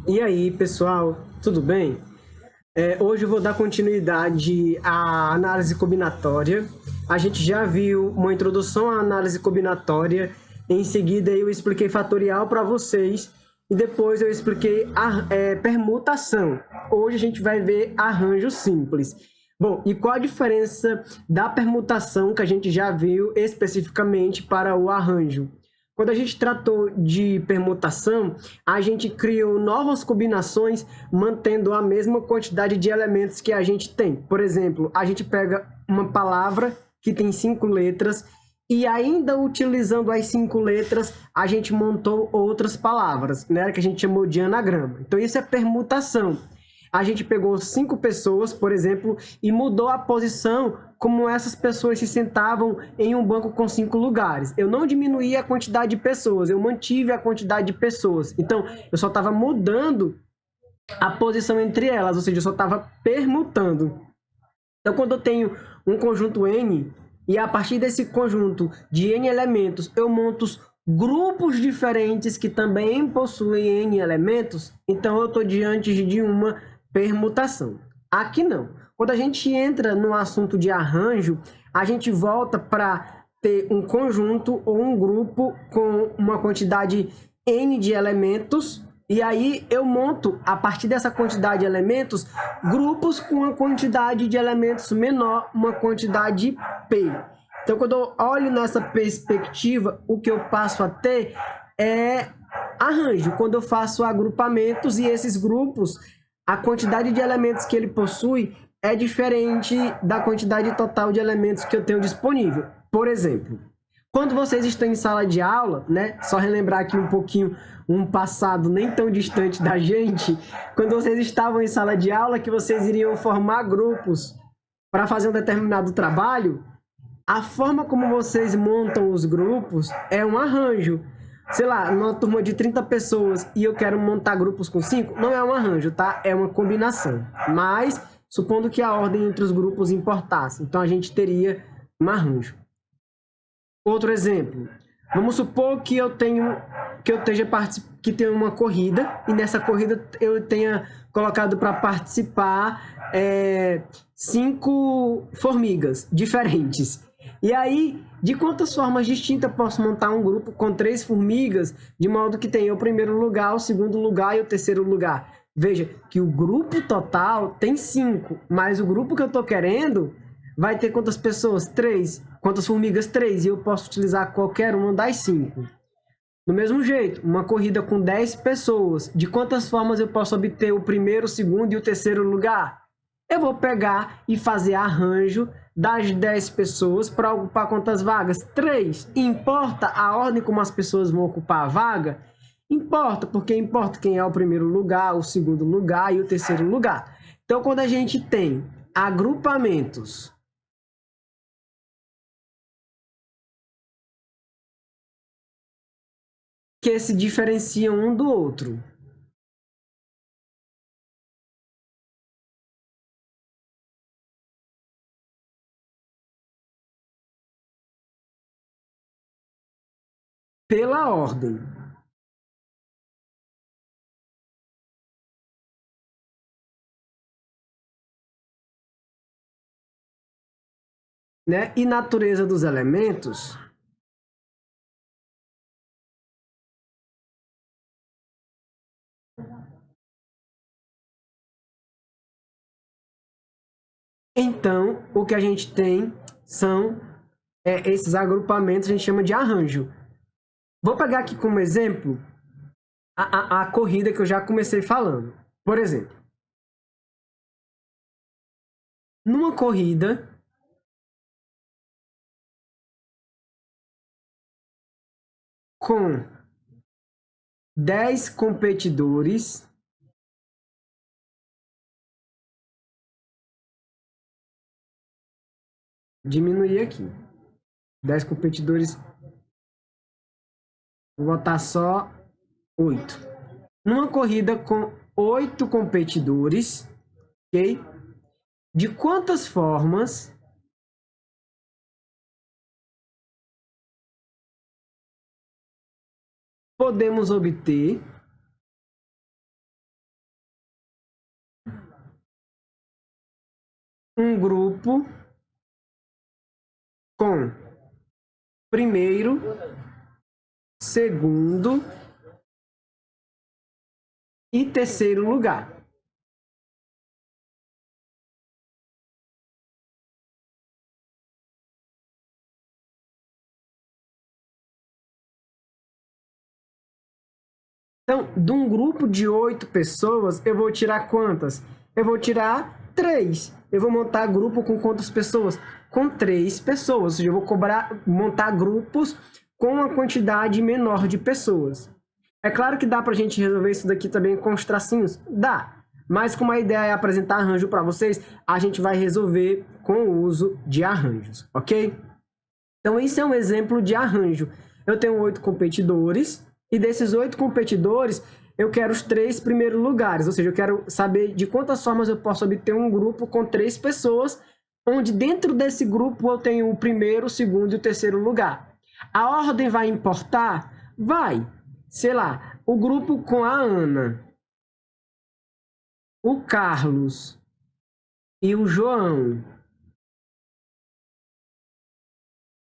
E aí, pessoal, tudo bem? Hoje eu vou dar continuidade à análise combinatória. A gente já viu uma introdução à análise combinatória, em seguida eu expliquei fatorial para vocês e depois eu expliquei a permutação. Hoje a gente vai ver arranjo simples. Bom, e qual a diferença da permutação que a gente já viu especificamente para o arranjo? Quando a gente tratou de permutação, a gente criou novas combinações mantendo a mesma quantidade de elementos que a gente tem. Por exemplo, a gente pega uma palavra que tem 5 letras e ainda utilizando as 5 letras, a gente montou outras palavras, né, que a gente chamou de anagrama. Então isso é permutação. A gente pegou 5 pessoas, por exemplo, e mudou a posição como essas pessoas se sentavam em um banco com 5 lugares. Eu não diminuí a quantidade de pessoas, eu mantive a quantidade de pessoas. Então, eu só estava mudando a posição entre elas, ou seja, eu só estava permutando. Então, quando eu tenho um conjunto N, e a partir desse conjunto de N elementos, eu monto grupos diferentes que também possuem N elementos, então eu estou diante de uma permutação. Aqui não. Quando a gente entra no assunto de arranjo, a gente volta para ter um conjunto ou um grupo com uma quantidade N de elementos, e aí eu monto, a partir dessa quantidade de elementos, grupos com uma quantidade de elementos menor, uma quantidade P. Então, quando eu olho nessa perspectiva, o que eu passo a ter é arranjo. Quando eu faço agrupamentos e esses grupos, a quantidade de elementos que ele possui é diferente da quantidade total de elementos que eu tenho disponível. Por exemplo, quando vocês estão em sala de aula, né? Só relembrar aqui um pouquinho um passado nem tão distante da gente, quando vocês estavam em sala de aula, que vocês iriam formar grupos para fazer um determinado trabalho, a forma como vocês montam os grupos é um arranjo. Sei lá, numa turma de 30 pessoas e eu quero montar grupos com 5, não é um arranjo, tá? É uma combinação. Mas, supondo que a ordem entre os grupos importasse, então a gente teria um arranjo. Outro exemplo, vamos supor que eu esteja que tenha uma corrida e nessa corrida eu tenha colocado para participar 5 formigas diferentes. E aí, de quantas formas distintas eu posso montar um grupo com 3 formigas, de modo que tenha o primeiro lugar, o segundo lugar e o terceiro lugar? Veja que o grupo total tem 5, mas o grupo que eu estou querendo vai ter quantas pessoas? 3. Quantas formigas? 3. E eu posso utilizar qualquer uma das 5. Do mesmo jeito, uma corrida com 10 pessoas. De quantas formas eu posso obter o primeiro, o segundo e o terceiro lugar? Eu vou pegar e fazer arranjo das 10 pessoas para ocupar quantas vagas? 3. Importa a ordem como as pessoas vão ocupar a vaga? Importa, porque importa quem é o primeiro lugar, o segundo lugar e o terceiro lugar. Então, quando a gente tem agrupamentos que se diferenciam um do outro, pela ordem, né? E natureza dos elementos, então o que a gente tem são esses agrupamentos, a gente chama de arranjo. Vou pegar aqui como exemplo a corrida que eu já comecei falando. Por exemplo, numa corrida com 10 competidores, diminuir aqui. 10 competidores, vou botar só 8. Numa corrida com 8 competidores, ok? De quantas formas podemos obter um grupo com primeiro, segundo e terceiro lugar. Então, de um grupo de 8 pessoas, eu vou tirar quantas? Eu vou tirar 3. Eu vou montar grupo com quantas pessoas? Com 3 pessoas. Ou seja, eu vou montar grupos com uma quantidade menor de pessoas. É claro que dá pra gente resolver isso daqui também com os tracinhos? Dá. Mas como a ideia é apresentar arranjo para vocês, a gente vai resolver com o uso de arranjos, ok? Então, isso é um exemplo de arranjo. Eu tenho 8 competidores, e desses 8 competidores, eu quero os 3 primeiros lugares. Ou seja, eu quero saber de quantas formas eu posso obter um grupo com 3 pessoas, onde dentro desse grupo eu tenho o primeiro, o segundo e o terceiro lugar. A ordem vai importar? Vai. Sei lá, o grupo com a Ana, o Carlos e o João,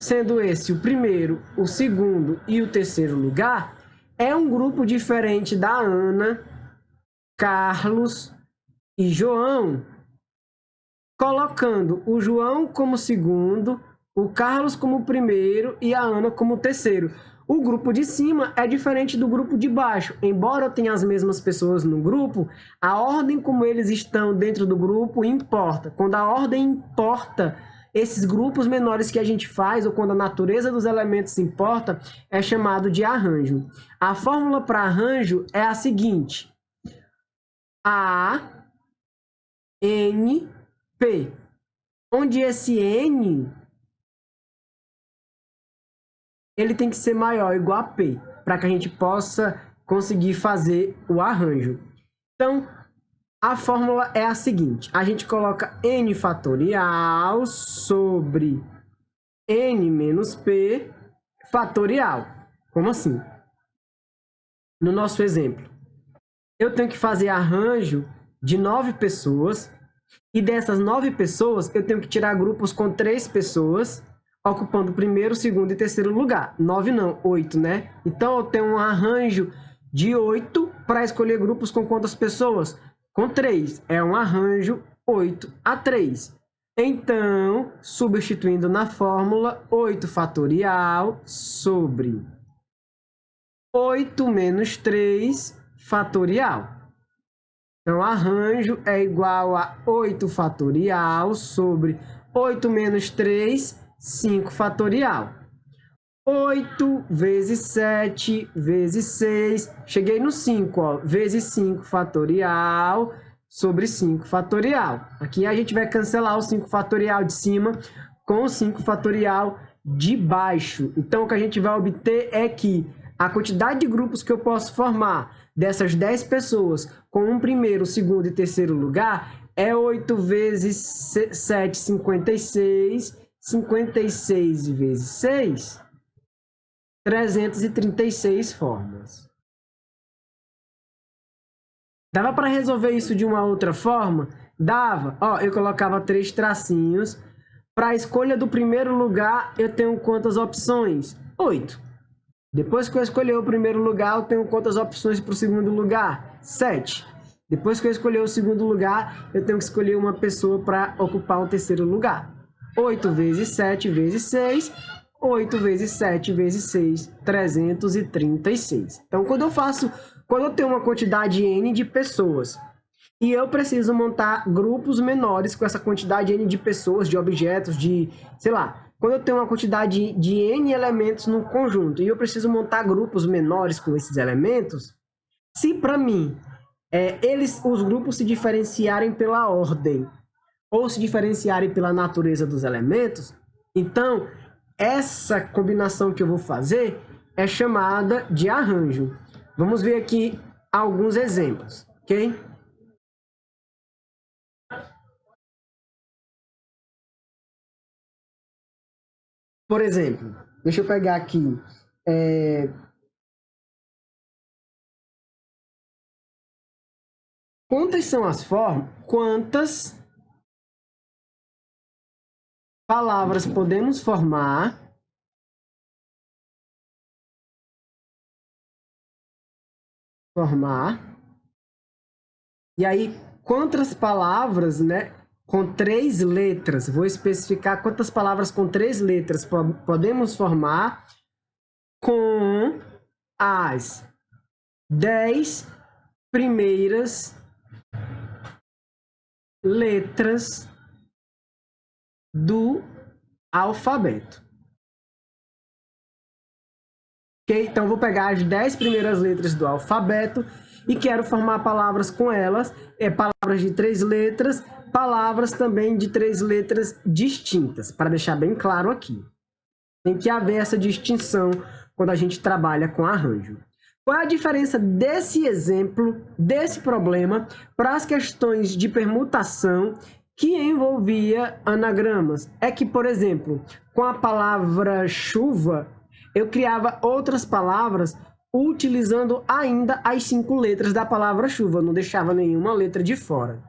sendo esse o primeiro, o segundo e o terceiro lugar, é um grupo diferente da Ana, Carlos e João, colocando o João como segundo, o Carlos como primeiro e a Ana como terceiro. O grupo de cima é diferente do grupo de baixo. Embora eu tenha as mesmas pessoas no grupo, a ordem como eles estão dentro do grupo importa. Quando a ordem importa, esses grupos menores que a gente faz, ou quando a natureza dos elementos importa, é chamado de arranjo. A fórmula para arranjo é a seguinte: A, N, P. Onde esse N ele tem que ser maior ou igual a P, para que a gente possa conseguir fazer o arranjo. Então, a fórmula é a seguinte: a gente coloca N fatorial sobre N menos P fatorial. Como assim? No nosso exemplo, eu tenho que fazer arranjo de 9 pessoas, e dessas 9 pessoas, eu tenho que tirar grupos com 3 pessoas, ocupando o primeiro, segundo e terceiro lugar. 9 não, 8, né? Então, eu tenho um arranjo de 8 para escolher grupos com quantas pessoas? Com 3. É um arranjo 8/3. Então, substituindo na fórmula, 8 fatorial sobre 8 menos 3 fatorial. Então, arranjo é igual a 8 fatorial sobre 8 menos 3, 5 fatorial. 8 vezes 7 vezes 6, cheguei no 5, ó, vezes 5 fatorial sobre 5 fatorial. Aqui a gente vai cancelar o 5 fatorial de cima com o 5 fatorial de baixo. Então, o que a gente vai obter é que a quantidade de grupos que eu posso formar dessas 10 pessoas com um primeiro, segundo e terceiro lugar é 8 vezes 7, 56, 56 vezes 6, 336 formas. Dava para resolver isso de uma outra forma? Dava. Ó, eu colocava 3 tracinhos. Para a escolha do primeiro lugar, eu tenho quantas opções? 8. Depois que eu escolher o primeiro lugar, eu tenho quantas opções para o segundo lugar? 7. Depois que eu escolher o segundo lugar, eu tenho que escolher uma pessoa para ocupar o terceiro lugar. 8 vezes 7 vezes 6, 8 vezes 7 vezes 6, 336. Então, quando eu tenho uma quantidade N de pessoas e eu preciso montar grupos menores com essa quantidade N de pessoas, de objetos, de, sei lá, quando eu tenho uma quantidade de N elementos no conjunto e eu preciso montar grupos menores com esses elementos, se para mim os grupos se diferenciarem pela ordem ou se diferenciarem pela natureza dos elementos, então essa combinação que eu vou fazer é chamada de arranjo. Vamos ver aqui alguns exemplos, ok? Por exemplo, deixa eu pegar aqui. Quantas são as formas? Quantas palavras podemos formar e aí quantas palavras, né, com 3 letras, vou especificar quantas palavras com 3 letras podemos formar com as 10 primeiras letras do alfabeto. Ok? Então, vou pegar as 10 primeiras letras do alfabeto e quero formar palavras com elas, palavras de 3 letras, palavras também de 3 letras distintas, para deixar bem claro aqui. Tem que haver essa distinção quando a gente trabalha com arranjo. Qual é a diferença desse exemplo, desse problema, para as questões de permutação que envolvia anagramas? É que, por exemplo, com a palavra chuva, eu criava outras palavras utilizando ainda as 5 letras da palavra chuva, eu não deixava nenhuma letra de fora.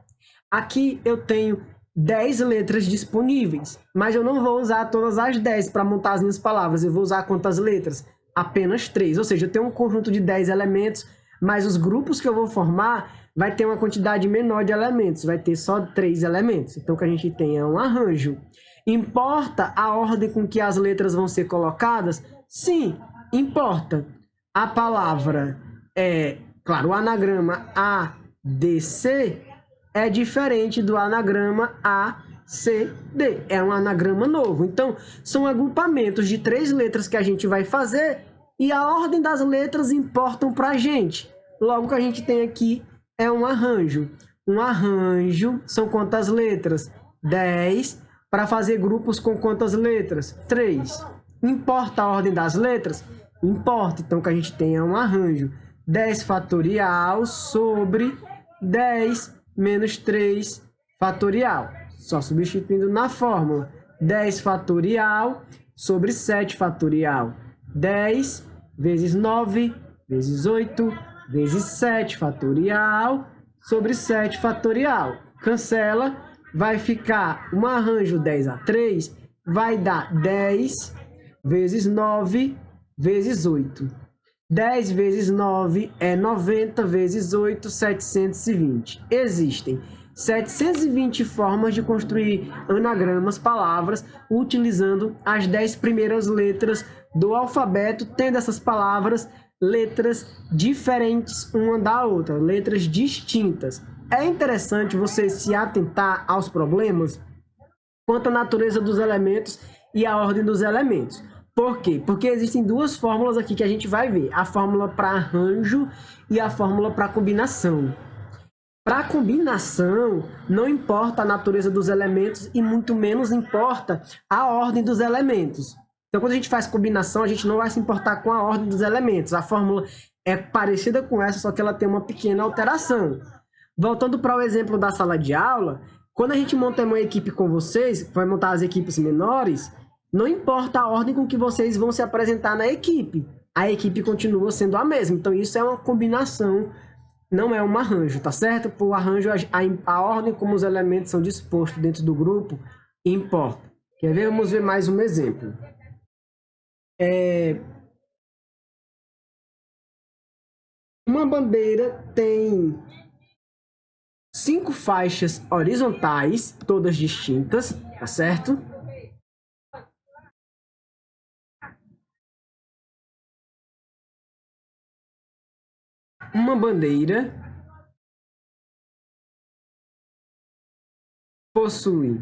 Aqui eu tenho 10 letras disponíveis, mas eu não vou usar todas as 10 para montar as minhas palavras, eu vou usar quantas letras? Apenas 3, ou seja, eu tenho um conjunto de 10 elementos, mas os grupos que eu vou formar vai ter uma quantidade menor de elementos, vai ter só 3 elementos. Então, o que a gente tem é um arranjo. Importa a ordem com que as letras vão ser colocadas? Sim, importa. A palavra claro, o anagrama ADC é diferente do anagrama ACD. É um anagrama novo. Então, são agrupamentos de 3 letras que a gente vai fazer e a ordem das letras importam para a gente. Logo, o que a gente tem aqui é um arranjo. Um arranjo são quantas letras? 10. Para fazer grupos com quantas letras? 3. Importa a ordem das letras? Importa. Então, o que a gente tem é um arranjo. 10 fatorial sobre 10 menos 3 fatorial. Só substituindo na fórmula. 10 fatorial sobre 7 fatorial. 10 vezes 9 vezes 8 vezes 7 fatorial sobre 7 fatorial. Cancela, vai ficar um arranjo 10 a 3, vai dar 10 vezes 9 vezes 8. 10 vezes 9 é 90, vezes 8, 720. Existem 720 formas de construir anagramas, palavras, utilizando as 10 primeiras letras do alfabeto, tendo essas palavras letras diferentes uma da outra, letras distintas. É interessante você se atentar aos problemas quanto à natureza dos elementos e a ordem dos elementos. Por quê? Porque existem 2 fórmulas aqui que a gente vai ver. A fórmula para arranjo e a fórmula para combinação. Para combinação, não importa a natureza dos elementos e muito menos importa a ordem dos elementos. Então, quando a gente faz combinação, a gente não vai se importar com a ordem dos elementos. A fórmula é parecida com essa, só que ela tem uma pequena alteração. Voltando para o exemplo da sala de aula, quando a gente monta uma equipe com vocês, vai montar as equipes menores, não importa a ordem com que vocês vão se apresentar na equipe. A equipe continua sendo a mesma. Então, isso é uma combinação, não é um arranjo, tá certo? Por arranjo, a ordem como os elementos são dispostos dentro do grupo importa. Quer ver? Vamos ver mais um exemplo. Uma bandeira tem 5 faixas horizontais, todas distintas, tá certo? Uma bandeira possui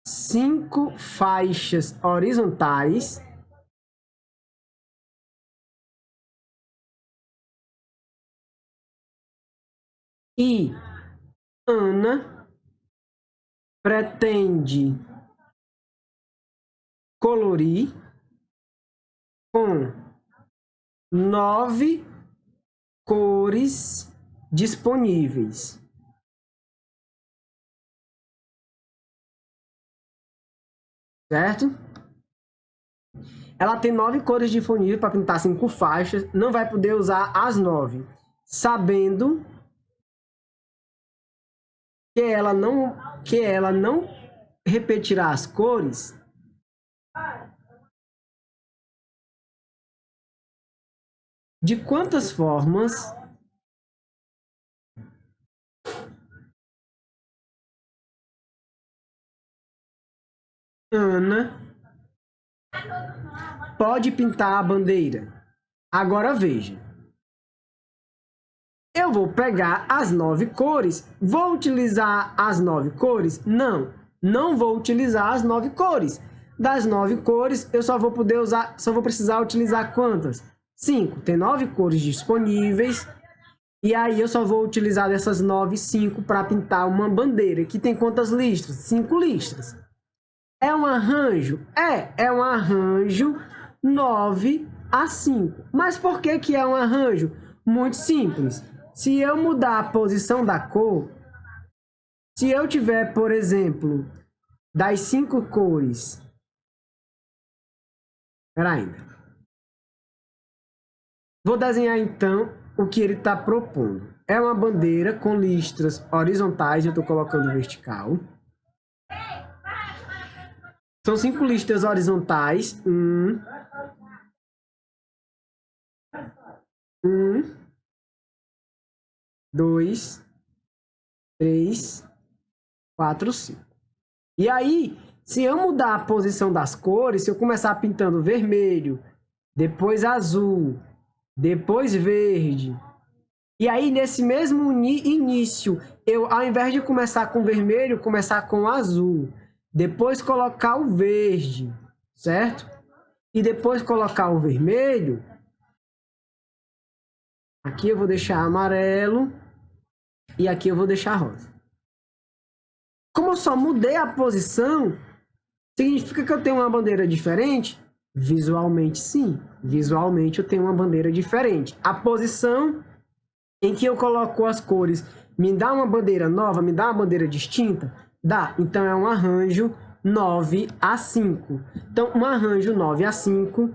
5 faixas horizontais e Ana pretende colorir com 9 cores disponíveis. Certo? Ela tem 9 cores disponíveis para pintar 5 faixas, não vai poder usar as 9, sabendo que ela não repetirá as cores? De quantas formas Ana pode pintar a bandeira? Agora veja. Eu vou pegar as 9 cores. Vou utilizar as 9 cores? Não, não vou utilizar as 9 cores. Das 9 cores, eu só vou precisar utilizar quantas? 5. Tem 9 cores disponíveis. E aí eu só vou utilizar dessas 9, 5 para pintar uma bandeira. Que tem quantas listras? 5 listras. É um arranjo? É um arranjo 9 a 5. Mas por que é um arranjo? Muito simples. Se eu mudar a posição da cor, se eu tiver, por exemplo, das 5 cores... Espera ainda. Vou desenhar então o que ele está propondo. É uma bandeira com listras horizontais, eu estou colocando vertical. São 5 listras horizontais. 2, 3, 4, 5. E aí, se eu mudar a posição das cores, se eu começar pintando vermelho, depois azul, depois verde, e aí nesse mesmo início, eu ao invés de começar com vermelho, começar com azul, depois colocar o verde, certo? E depois colocar o vermelho, aqui eu vou deixar amarelo e aqui eu vou deixar rosa. Como eu só mudei a posição, significa que eu tenho uma bandeira diferente? Visualmente, sim. Visualmente, eu tenho uma bandeira diferente. A posição em que eu coloco as cores me dá uma bandeira nova? Me dá uma bandeira distinta? Dá. Então, é um arranjo 9 a 5. Então, um arranjo 9 a 5,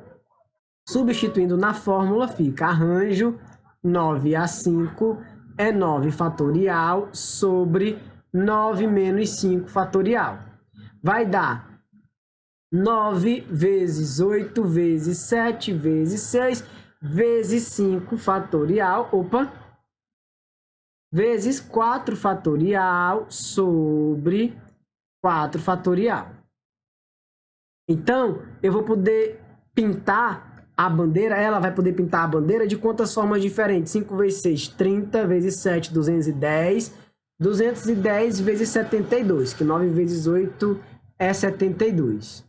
substituindo na fórmula, fica arranjo 9 a 5 é 9 fatorial sobre 9 menos 5 fatorial. Vai dar 9 vezes 8 vezes 7 vezes 6 vezes 5 fatorial, vezes 4 fatorial sobre 4 fatorial. Então, eu vou poder pintar a bandeira, ela vai poder pintar a bandeira de quantas formas diferentes? 5 vezes 6, 30, vezes 7, 210, 210 vezes 72, que 9 vezes 8 é 72.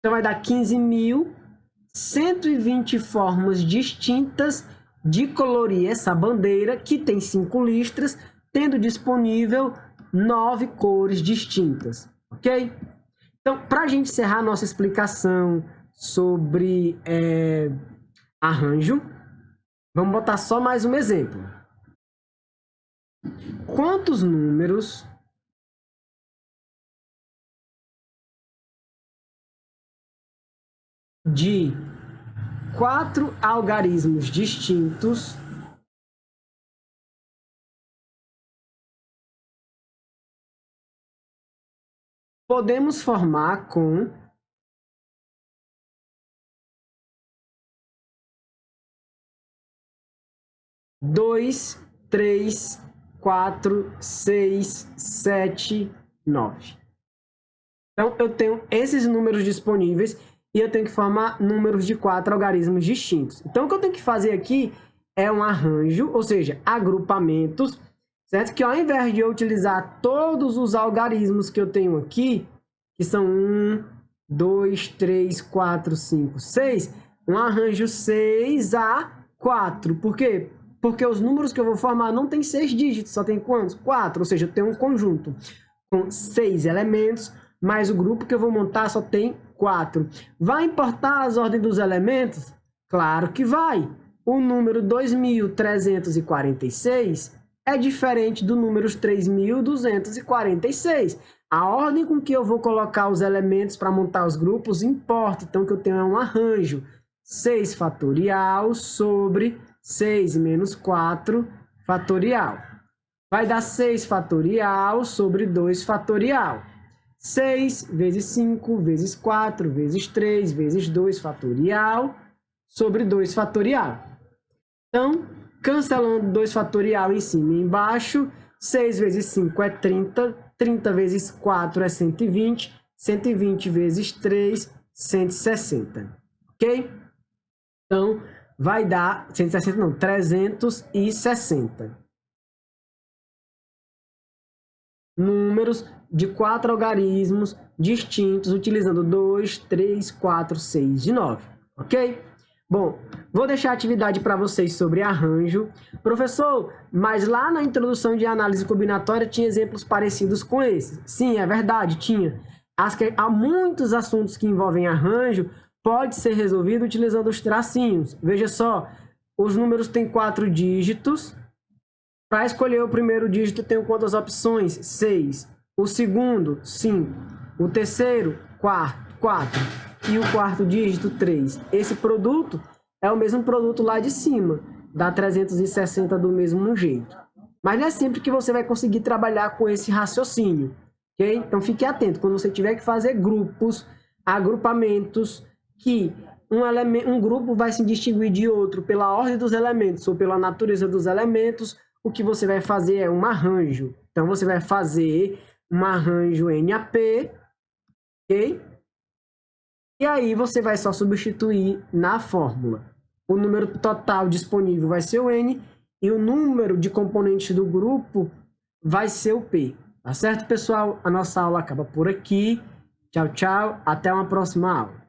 Então, vai dar 15.120 formas distintas de colorir essa bandeira, que tem 5 listras, tendo disponível 9 cores distintas, ok? Então, para a gente encerrar nossa explicação sobre arranjo, vamos botar só mais um exemplo. Quantos números de 4 algarismos distintos podemos formar com 2, 3, 4, 6, 7, 9. Então, eu tenho esses números disponíveis e eu tenho que formar números de 4 algarismos distintos. Então, o que eu tenho que fazer aqui é um arranjo, ou seja, agrupamentos, certo? Que ao invés de eu utilizar todos os algarismos que eu tenho aqui, que são 1, 2, 3, 4, 5, 6, um arranjo 6 a 4. Por quê? Porque os números que eu vou formar não tem 6 dígitos, só tem quantos? 4, ou seja, eu tenho um conjunto com 6 elementos, mas o grupo que eu vou montar só tem 4. Vai importar as ordens dos elementos? Claro que vai. O número 2346 é diferente do número 3246. A ordem com que eu vou colocar os elementos para montar os grupos importa. Então, o que eu tenho é um arranjo 6 fatorial sobre 6 menos 4 fatorial. Vai dar 6 fatorial sobre 2 fatorial. 6 vezes 5 vezes 4 vezes 3 vezes 2 fatorial sobre 2 fatorial. Então, cancelando 2 fatorial em cima e embaixo, 6 vezes 5 é 30, 30 vezes 4 é 120, 120 vezes 3, 160. Ok? Então, vai dar 160 não, 360. Números de 4 algarismos distintos utilizando 2, 3, 4, 6 e 9. Ok? Bom, vou deixar a atividade para vocês sobre arranjo. Professor, mas lá na introdução de análise combinatória tinha exemplos parecidos com esses. Sim, é verdade, tinha. Há muitos assuntos que envolvem arranjo, pode ser resolvido utilizando os tracinhos. Veja só, os números têm 4 dígitos. Para escolher o primeiro dígito, tenho quantas opções? 6. O segundo, 5. O terceiro, 4. E o quarto dígito, 3. Esse produto é o mesmo produto lá de cima. Dá 360 do mesmo jeito. Mas não é sempre que você vai conseguir trabalhar com esse raciocínio. Okay? Então fique atento. Quando você tiver que fazer grupos, agrupamentos, que um grupo vai se distinguir de outro pela ordem dos elementos ou pela natureza dos elementos, o que você vai fazer é um arranjo. Então, você vai fazer um arranjo NAP, ok? E aí, você vai só substituir na fórmula. O número total disponível vai ser o N e o número de componentes do grupo vai ser o P. Tá certo, pessoal? A nossa aula acaba por aqui. Tchau, tchau. Até uma próxima aula.